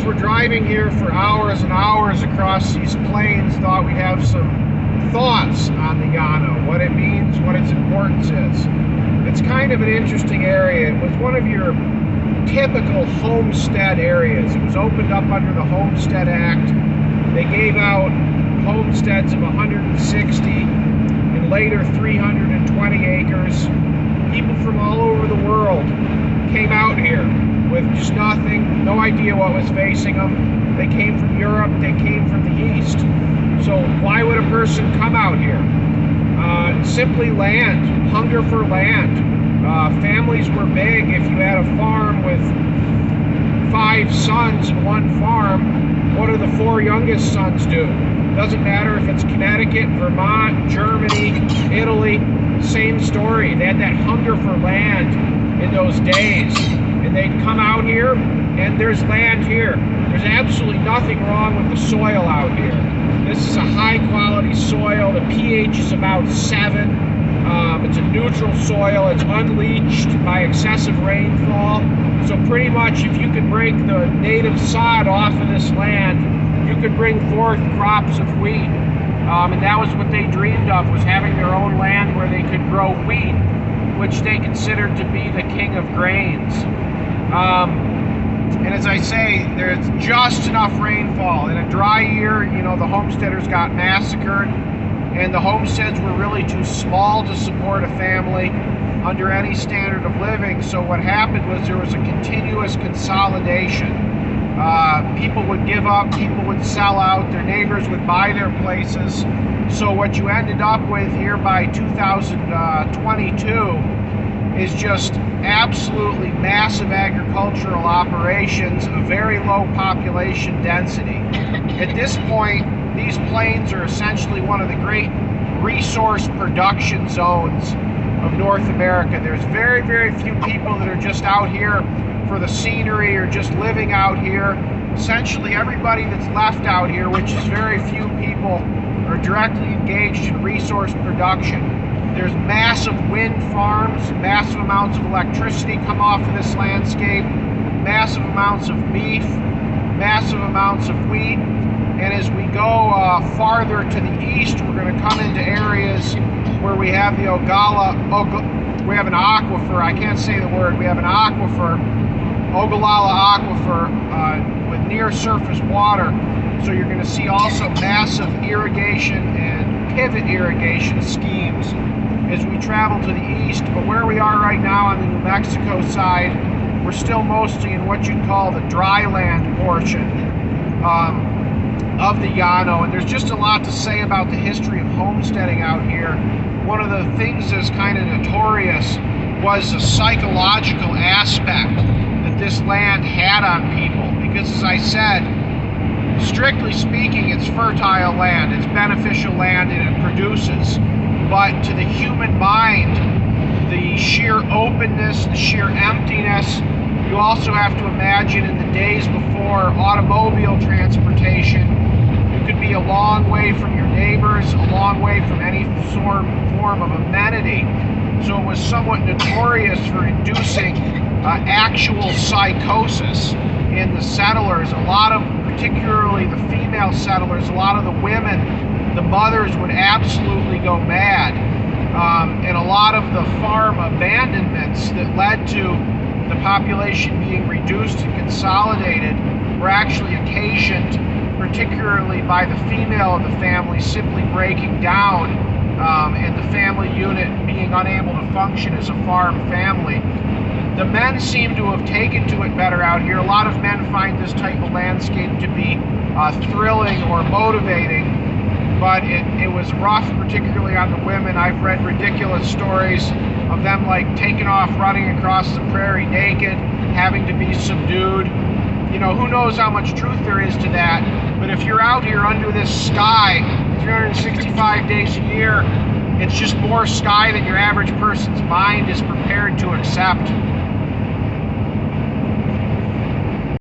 were driving here for hours and hours across these plains, thought we'd have some thoughts on the Llano, what it means, what its importance is. It's kind of an interesting area. It was one of your typical homestead areas. It was opened up under the Homestead Act. They gave out homesteads of 160 and later 320 acres. People from all over the world came out here with just nothing, no idea what was facing them. They came from Europe, they came from the East. So why would a person come out here? Simply land, hunger for land. Families were big. If you had a farm with 5 sons in one farm, what do the 4 youngest sons do? Doesn't matter if it's Connecticut, Vermont, Germany, Italy, same story. They had that hunger for land in those days. And they'd come out here, and there's land here. There's absolutely nothing wrong with the soil out here. This is a high quality soil. The pH is about 7. It's a neutral soil. It's unleached by excessive rainfall. So pretty much if you could break the native sod off of this land, you could bring forth crops of wheat. And that was what they dreamed of, was having their own land where they could grow wheat, which they considered to be the king of grains. And as I say, there's just enough rainfall. In a dry year, you know, the homesteaders got massacred, and the homesteads were really too small to support a family under any standard of living. So what happened was there was a continuous consolidation. People would give up, people would sell out, their neighbors would buy their places. So what you ended up with here by 2022 is just absolutely massive agricultural operations, a very low population density. At this point, these plains are essentially one of the great resource production zones of North America. There's very, very few people that are just out here for the scenery or just living out here. Essentially everybody that's left out here, which is very few people, are directly engaged in resource production. There's massive wind farms, massive amounts of electricity come off of this landscape, massive amounts of beef, massive amounts of wheat. And as we go farther to the east, we're going to come into areas where we have the we have an aquifer, I can't say the word, we have an aquifer, Ogallala Aquifer, with near surface water. So you're going to see also massive irrigation and pivot irrigation schemes as we travel to the east. But where we are right now on the New Mexico side, we're still mostly in what you'd call the dry land portion of the Llano, and there's just a lot to say about the history of homesteading out here. One of the things that's kind of notorious was the psychological aspect that this land had on people, because as I said, strictly speaking, it's fertile land, it's beneficial land, and it produces. But to the human mind, the sheer openness, the sheer emptiness, you also have to imagine in the days before automobile transportation, you could be a long way from your neighbors, a long way from any form of amenity. So it was somewhat notorious for inducing actual psychosis in the settlers. A lot of, particularly the female settlers, a lot of the women, the mothers would absolutely go mad. And a lot of the farm abandonments that led to the population being reduced and consolidated were actually occasioned particularly by the female of the family simply breaking down and the family unit being unable to function as a farm family. The men seem to have taken to it better out here. A lot of men find this type of landscape to be thrilling or motivating, but it was rough, particularly on the women. I've read ridiculous stories of them like taking off running across the prairie naked, having to be subdued. You know, who knows how much truth there is to that, but if you're out here under this sky 365 days a year, it's just more sky than your average person's mind is prepared to accept.